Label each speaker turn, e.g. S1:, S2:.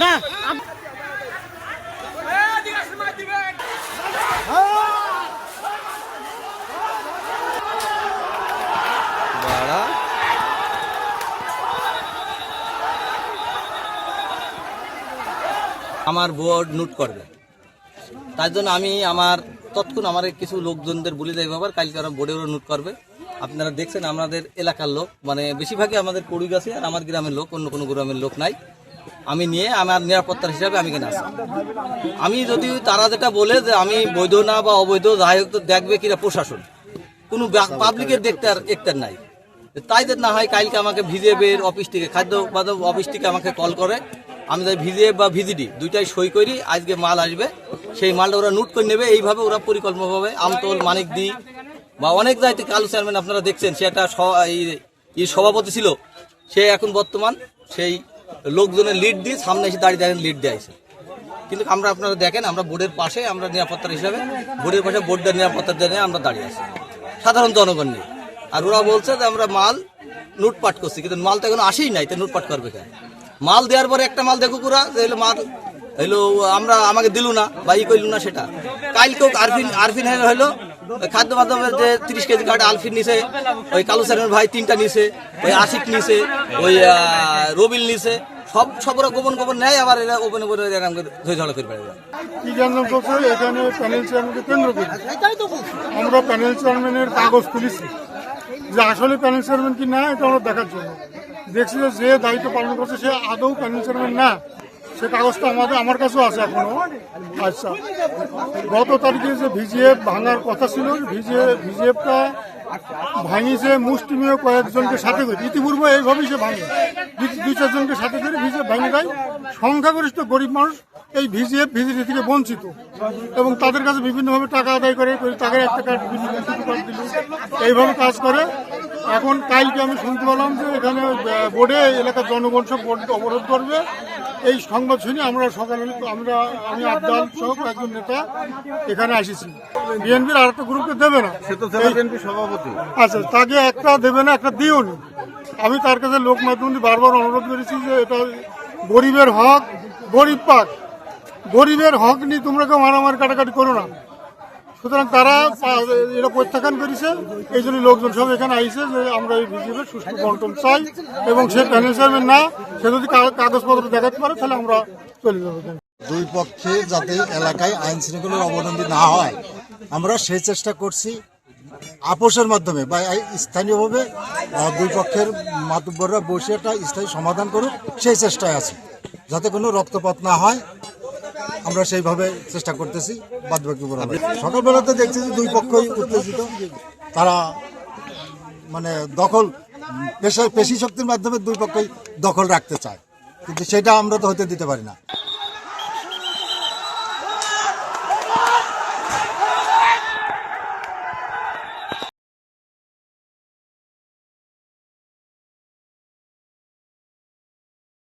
S1: না
S2: আমার board note করবে, তার জন্য আমি আমার তৎক্ষণ আমার কিছু লোকজনদের বলে দেয় ব্যাপার, কালকে ওরা বোর্ডেরও নোট করবে। আপনারা দেখছেন আমাদের এলাকার লোক, মানে বেশিরভাগই আমাদের কড়ি গাছে আর আমার গ্রামের লোক, অন্য কোনো গ্রামের লোক নাই। আমি নিয়ে আমার নিরাপত্তার হিসাবে আমি কেন আসি। আমি যদি তারা যেটা বলে যে আমি বৈধ না বা অবৈধ যাই হোক, তো দেখবে কিনা প্রশাসন, কোনো পাবলিকের দেখতে আর একটার নাই। তাই যে না হয় কালকে আমাকে ভিজিএফের অফিস থেকে, খাদ্য উৎপাদক অফিস থেকে আমাকে কল করে, আমি যাই ভিজিএফ বা ভিজিডি দুইটাই সই করি, আজকে মাল আসবে, সেই মালটা ওরা নোট করে নেবে। এইভাবে ওরা পরিকল্পনাভাবে আমতল, মানিকদি বা অনেক জায়গাতে কালু চেয়ারম্যান আপনারা দেখছেন, সে একটা সভাপতি ছিল, সে এখন বর্তমান সেই লোকজনের লিড দিয়ে সামনে এসে দাঁড়িয়ে দেখেন লিড দেয়। কিন্তু আমরা আপনারা দেখেন আমরা বোর্ডের পাশে, আমরা নিরাপত্তার হিসাবে বোর্ডের পাশে বোর্ডের নিরাপত্তার জন্য আমরা দাঁড়িয়ে আছি সাধারণ জনগণ নিয়ে। আর ওরা বলছে যে আমরা মাল লুটপাট করছি, কিন্তু মাল তো এখন আসেই নাই, তো লুটপাট করবে কেন? মাল দেওয়ার পরে একটা মাল দেখুক ওরা যে মাল হইলো আমরা আমাকে দিল না বা ই করল না, সেটা কালকেও আরফিন হইলো খাদ্য মাধ্যমের যে 30 কেজি কার্ড আলফিন নিছে, ওই কালু স্যারের ভাই 3টা নিছে, ওই আশিক নিছে, ওই রবিল নিছে, সব ওরা গোপন নেয়, আবার এরা ওপেনে করে ঝড়া করে বেড়ে যায়।
S3: কি জানলাম বলছে এখানে প্যানেল চেয়ারম্যানকে কেন্দ্র করে আমরা প্যানেল চেয়ারম্যানের কাগজ তুলেছি, যে আসলে প্যানেল চেয়ারম্যান কি না এটা আমরা দেখার জন্য দেখছি যে দায়িত্ব পালন করছে সে আদৌ প্যানেল চেয়ারম্যান না, সে কাগজটা আমার কাছেও আছে এখনো। আচ্ছা, গত তারিখে যে ভিজিএফ ভাঙার কথা ছিল, ভিজিএফটা ভাঙিছে মুষ্টিমেয় কয়েকজনকে সাথে করে, ইতিপূর্বে এইভাবেই সে ভাঙে 2-4 জনকে সাথে করে ভিজিএফ ভাঙে দেয়। সংখ্যাগরিষ্ঠ গরিব মানুষ এই ভিজিডি থেকে বঞ্চিত, এবং তাদের কাছে বিভিন্নভাবে টাকা আদায় করে, তাদের একটা কার্ড দিল, এইভাবে কাজ করে। এখন কালকে আমি শুনতে পেলাম যে এখানে বোর্ডে এলাকার জনগণ সব বোর্ড অবরোধ করবে। এই সংবাদ শুনে আমরা সকালে আমি আবদাল সহ একজন নেতা এখানে এসেছি। বিএনপির আর একটা গ্রুপকে দেবে না, সভাপতি আচ্ছা, তাকে একটা দেবে না, একটা দিও নি। আমি তার কাছে লোক মাধ্যমে বারবার অনুরোধ করেছি যে এটা গরিবের হক, গরিব পাক, গরিবের হক নিয়ে তোমরা কেউ মারামারি কাটাকাটি করো না। সুতরাং তারা এটা প্রত্যাখ্যান করেছে, এই জন্য লোকজন সব এখানে আইছে যে আমরা এই ভিজিএফের সুষ্ঠু বন্টন চাই, এবং সে প্যানেল চেয়ারম্যান না, সে যদি কাগজপত্র দেখাতে পারে তাহলে আমরা চলে যাবো।
S4: দুই পক্ষে যাতে এলাকায় আইন শৃঙ্খলার অবনতি না হয় আমরা সেই চেষ্টা করছি আপোষের মাধ্যমে বা স্থানীয়ভাবে দুই পক্ষের মাতব্বররা বসে একটা স্থায়ী সমাধান করুক, সেই চেষ্টায় আছে যাতে কোনো রক্তপাত না হয়। আমরা সেইভাবে চেষ্টা করতেছি। বাদবাকি সকালবেলাতে দেখছি যে দুই পক্ষই উত্তেজিত, তারা মানে দখল পেশি শক্তির মাধ্যমে দুই পক্ষই দখল রাখতে চায়, কিন্তু সেটা আমরা তো হতে দিতে পারি না।